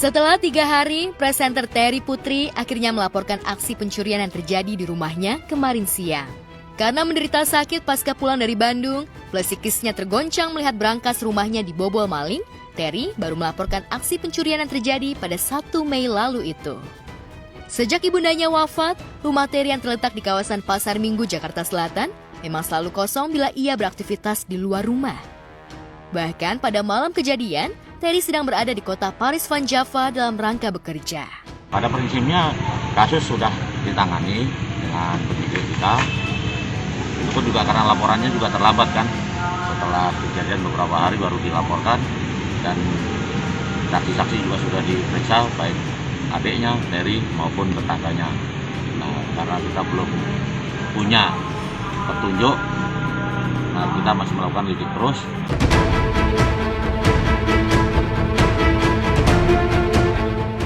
Setelah 3 hari, presenter Terry Putri akhirnya melaporkan aksi pencurian yang terjadi di rumahnya kemarin siang. Karena menderita sakit pasca pulang dari Bandung, psikisnya tergoncang melihat brankas rumahnya dibobol maling, Terry baru melaporkan aksi pencurian yang terjadi pada 1 Mei lalu itu. Sejak ibundanya wafat, rumah Terry yang terletak di kawasan Pasar Minggu, Jakarta Selatan, memang selalu kosong bila ia beraktivitas di luar rumah. Bahkan pada malam kejadian, Terry sedang berada di kota Paris Van Java dalam rangka bekerja. Pada prinsipnya kasus sudah ditangani dengan penyidik kita. Itu pun juga karena laporannya juga terlambat kan. Setelah kejadian beberapa hari baru dilaporkan dan saksi-saksi juga sudah diperiksa baik adiknya Terry maupun tetangganya. Nah, karena kita belum punya petunjuk, nah kita masih melakukan lidik terus.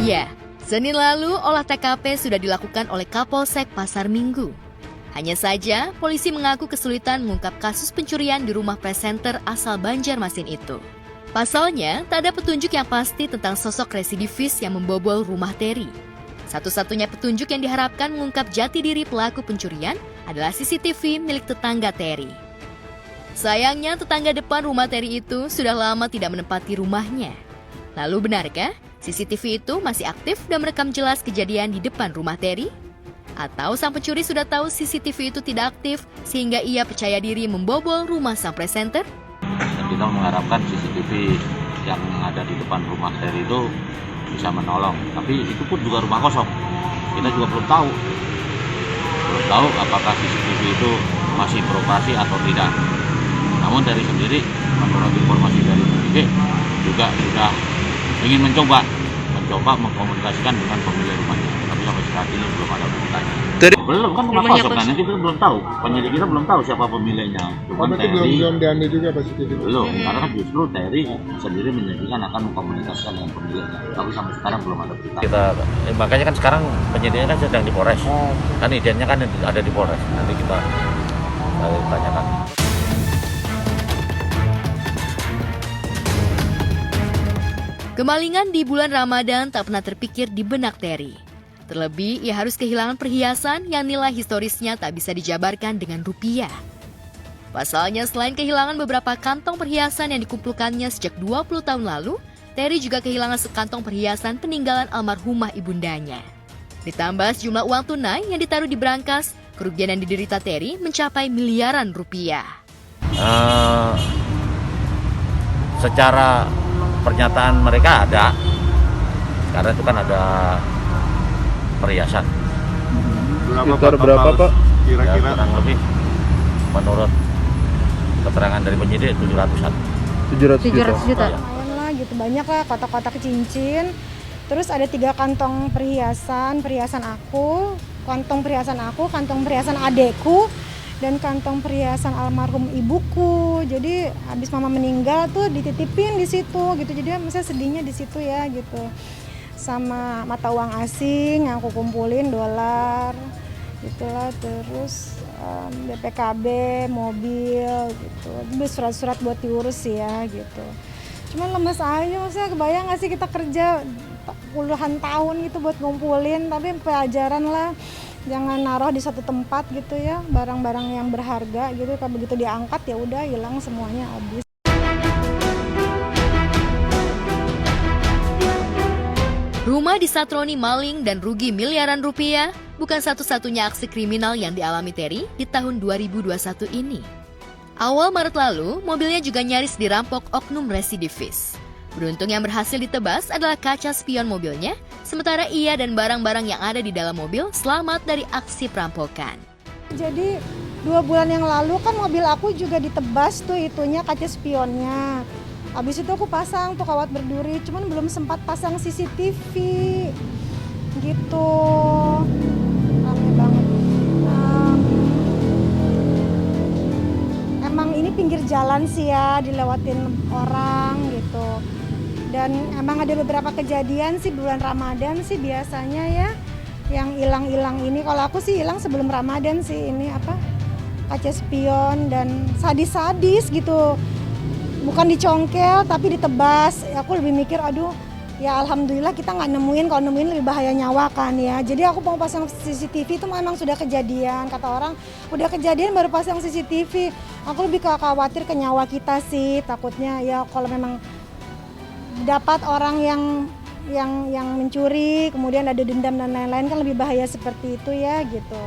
Ya, Senin lalu olah TKP sudah dilakukan oleh Kapolsek Pasar Minggu. Hanya saja, polisi mengaku kesulitan mengungkap kasus pencurian di rumah presenter asal Banjarmasin itu. Pasalnya, tak ada petunjuk yang pasti tentang sosok residivis yang membobol rumah Terry. Satu-satunya petunjuk yang diharapkan mengungkap jati diri pelaku pencurian adalah CCTV milik tetangga Terry. Sayangnya, tetangga depan rumah Terry itu sudah lama tidak menempati rumahnya. Lalu benarkah CCTV itu masih aktif dan merekam jelas kejadian di depan rumah Terry? Atau sang pencuri sudah tahu CCTV itu tidak aktif sehingga ia percaya diri membobol rumah sang presenter? Dan kita mengharapkan CCTV yang ada di depan rumah Terry itu bisa menolong. Tapi itu pun juga rumah kosong. Kita juga belum tahu. Belum tahu apakah CCTV itu masih beroperasi atau tidak. Namun Terry sendiri menurut informasi dari penyidik juga sudah ingin mencoba mengkomunikasikan dengan pemilik rumahnya, tapi sampai saat ini belum ada beritanya. Belum kan rumah kosong kan, kita belum tahu, penyidik kita belum tahu siapa pemiliknya. Cuma Terry belum diambil juga Pak CCTV. Belum, karena kan justru Terry sendiri menjanjikan akan mengkomunikasikan dengan pemiliknya, tapi sampai sekarang belum ada berita. Makanya kan sekarang penyidiknya kan sedang di Polres, kan identinya kan ada di Polres. Nanti kita tanyakan. Kemalingan di bulan Ramadan tak pernah terpikir di benak Terry. Terlebih, ia harus kehilangan perhiasan yang nilai historisnya tak bisa dijabarkan dengan rupiah. Pasalnya, selain kehilangan beberapa kantong perhiasan yang dikumpulkannya sejak 20 tahun lalu, Terry juga kehilangan sekantong perhiasan peninggalan almarhumah ibundanya. Ditambah sejumlah uang tunai yang ditaruh di brankas, kerugian yang diderita Terry mencapai miliaran rupiah. Secara pernyataan mereka ada, karena itu kan ada perhiasan. Sekitar berapa Pak? Kira-kira ya, kurang lebih menurut keterangan dari penyidik 700-an. 700 juta. Lumayan lah gitu, banyak lah kotak-kotak cincin. Terus ada 3 kantong perhiasan aku, kantong perhiasan adekku, dan kantong perhiasan almarhum ibuku. Jadi habis mama meninggal tuh dititipin di situ gitu. Jadi misalnya sedihnya di situ ya gitu. Sama mata uang asing yang aku kumpulin dolar gitulah, terus BPKB, mobil gitu. Beli surat-surat buat diurus ya gitu. Cuman lemes aja, maksudnya kebayang gak sih kita kerja puluhan tahun gitu buat ngumpulin, tapi pelajaran lah. Jangan naruh di satu tempat gitu ya, barang-barang yang berharga gitu. Kalau begitu diangkat ya udah hilang semuanya, habis. Rumah disatroni maling dan rugi miliaran rupiah bukan satu-satunya aksi kriminal yang dialami Terry di tahun 2021 ini. Awal Maret lalu, mobilnya juga nyaris dirampok oknum residivis. Beruntung yang berhasil ditebas adalah kaca spion mobilnya, sementara ia dan barang-barang yang ada di dalam mobil selamat dari aksi perampokan. Jadi 2 bulan yang lalu kan mobil aku juga ditebas tuh itunya, kaca spionnya. Habis itu aku pasang tuh kawat berduri, cuman belum sempat pasang CCTV gitu. Rame banget. Emang ini pinggir jalan sih ya, dilewatin orang gitu. Dan emang ada beberapa kejadian sih bulan Ramadan sih biasanya ya yang hilang-hilang ini. Kalau aku sih hilang sebelum Ramadan sih ini kaca spion dan sadis-sadis gitu. Bukan dicongkel tapi ditebas. Aku lebih mikir aduh ya alhamdulillah kita nggak nemuin, kalau nemuin lebih bahaya nyawa kan ya. Jadi aku mau pasang CCTV itu memang sudah kejadian, kata orang udah kejadian baru pasang CCTV. Aku lebih khawatir ke nyawa kita sih, takutnya ya kalau memang dapat orang yang mencuri, kemudian ada dendam dan lain-lain kan lebih bahaya seperti itu ya gitu.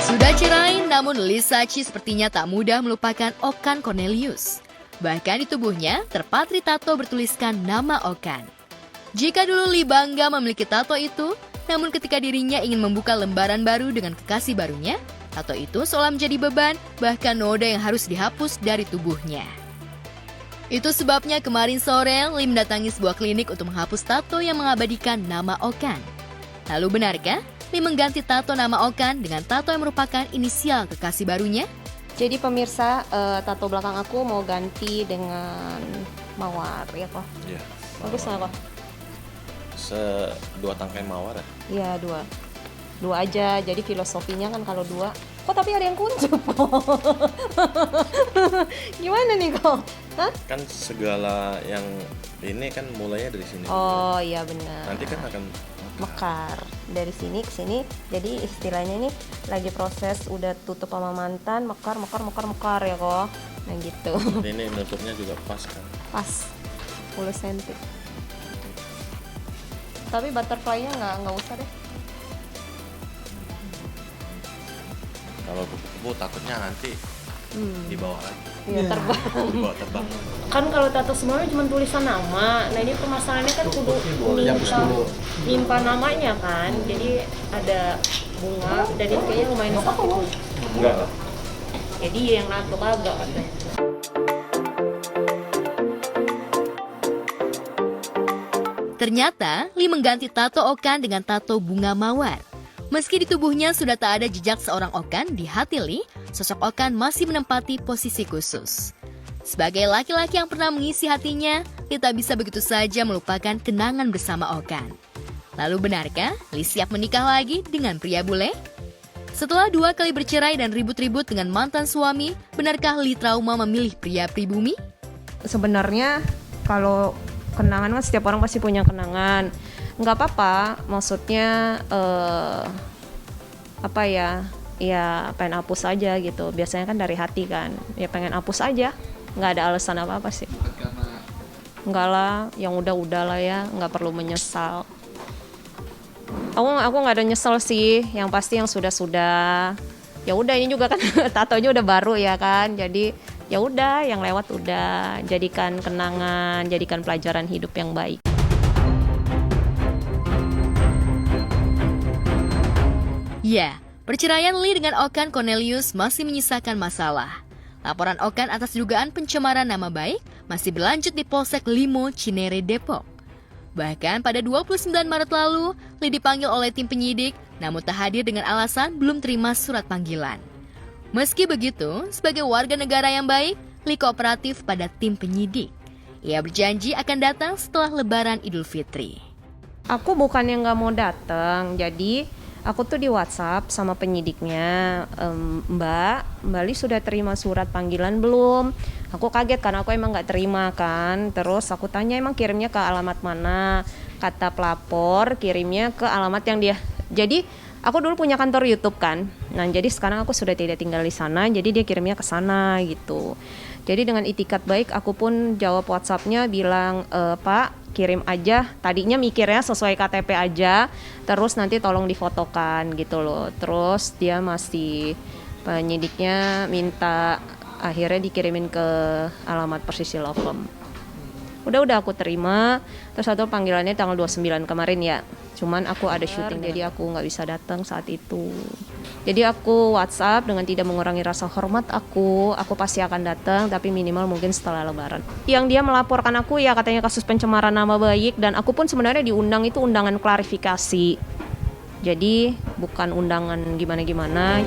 Sudah cerai, namun Lisa Chi sepertinya tak mudah melupakan Okan Cornelius. Bahkan di tubuhnya terpatri tato bertuliskan nama Okan. Jika dulu Lee bangga memiliki tato itu, namun ketika dirinya ingin membuka lembaran baru dengan kekasih barunya, tato itu seolah menjadi beban, bahkan noda yang harus dihapus dari tubuhnya. Itu sebabnya kemarin sore, Lee mendatangi sebuah klinik untuk menghapus tato yang mengabadikan nama Okan. Lalu benarkah Lee mengganti tato nama Okan dengan tato yang merupakan inisial kekasih barunya? Jadi pemirsa, tato belakang aku mau ganti dengan mawar ya kok? Iya. Bagus nggak kok? Dua tangkai mawar ya? Iya dua aja. Jadi filosofinya kan kalau dua, kok tapi ada yang kuncup kok? Gimana nih kok? Hah? Kan segala yang ini kan mulainya dari sini. Oh iya benar. Nanti kan akan mekar dari sini ke sini. Jadi istilahnya ini lagi proses udah tutup sama mantan, mekar ya kok. Nah gitu. ini nutupnya juga pas kan. Pas 10 cm. Tapi butterfly-nya nggak usah deh. Kalau kupu-kupu takutnya nanti dibawa lagi. Iya terbang. Dibawa terbang. Kan kalau tato semuanya cuma tulisan nama. Nah ini permasalahannya kan kudu nimpa namanya kan. Jadi ada bunga dan ini kayaknya lumayan sakit. Enggak. Jadi yang nato kagak katanya. Ternyata, Lee mengganti tato Okan dengan tato bunga mawar. Meski di tubuhnya sudah tak ada jejak seorang Okan, di hati Lee, sosok Okan masih menempati posisi khusus. Sebagai laki-laki yang pernah mengisi hatinya, Lee tak bisa begitu saja melupakan kenangan bersama Okan. Lalu benarkah Lee siap menikah lagi dengan pria bule? Setelah 2 kali bercerai dan ribut-ribut dengan mantan suami, benarkah Lee trauma memilih pria pribumi? Sebenarnya kalau kenangan kan setiap orang pasti punya kenangan. Nggak apa-apa, maksudnya pengen hapus aja gitu. Biasanya kan dari hati kan, ya pengen hapus aja, nggak ada alasan apa-apa sih. Nggak lah, yang udah lah ya, nggak perlu menyesal. Aku nggak ada nyesel sih, yang pasti yang sudah. Ya udah, ini juga kan tatonya udah baru ya kan, jadi ya udah, yang lewat udah, jadikan kenangan, jadikan pelajaran hidup yang baik. Ya, perceraian Lee dengan Okan Cornelius masih menyisakan masalah. Laporan Okan atas dugaan pencemaran nama baik masih berlanjut di Polsek Limo, Cinere, Depok. Bahkan pada 29 Maret lalu, Lee dipanggil oleh tim penyidik, namun tak hadir dengan alasan belum terima surat panggilan. Meski begitu, sebagai warga negara yang baik, Lee kooperatif pada tim penyidik. Ia berjanji akan datang setelah Lebaran Idul Fitri. Aku bukan yang nggak mau datang, jadi aku tuh di WhatsApp sama penyidiknya, Mbak Lee sudah terima surat panggilan belum? Aku kaget karena aku emang nggak terima kan. Terus aku tanya emang kirimnya ke alamat mana? Kata pelapor kirimnya ke alamat yang dia. Jadi aku dulu punya kantor YouTube kan. Nah jadi sekarang aku sudah tidak tinggal di sana. Jadi dia kirimnya ke sana gitu. Jadi dengan itikat baik aku pun jawab WhatsApp-nya bilang, Pak kirim aja. Tadinya mikirnya sesuai KTP aja. Terus nanti tolong difotokan gitu loh. Terus dia masih penyidiknya minta akhirnya dikirimin ke alamat Persisi Lovem. Udah aku terima. Terus satu panggilannya tanggal 29 kemarin ya. Cuman aku ada syuting jadi aku nggak bisa datang saat itu. Jadi aku WhatsApp dengan tidak mengurangi rasa hormat aku pasti akan datang tapi minimal mungkin setelah Lebaran. Yang dia melaporkan aku ya katanya kasus pencemaran nama baik dan aku pun sebenarnya diundang itu undangan klarifikasi. Jadi bukan undangan gimana-gimana.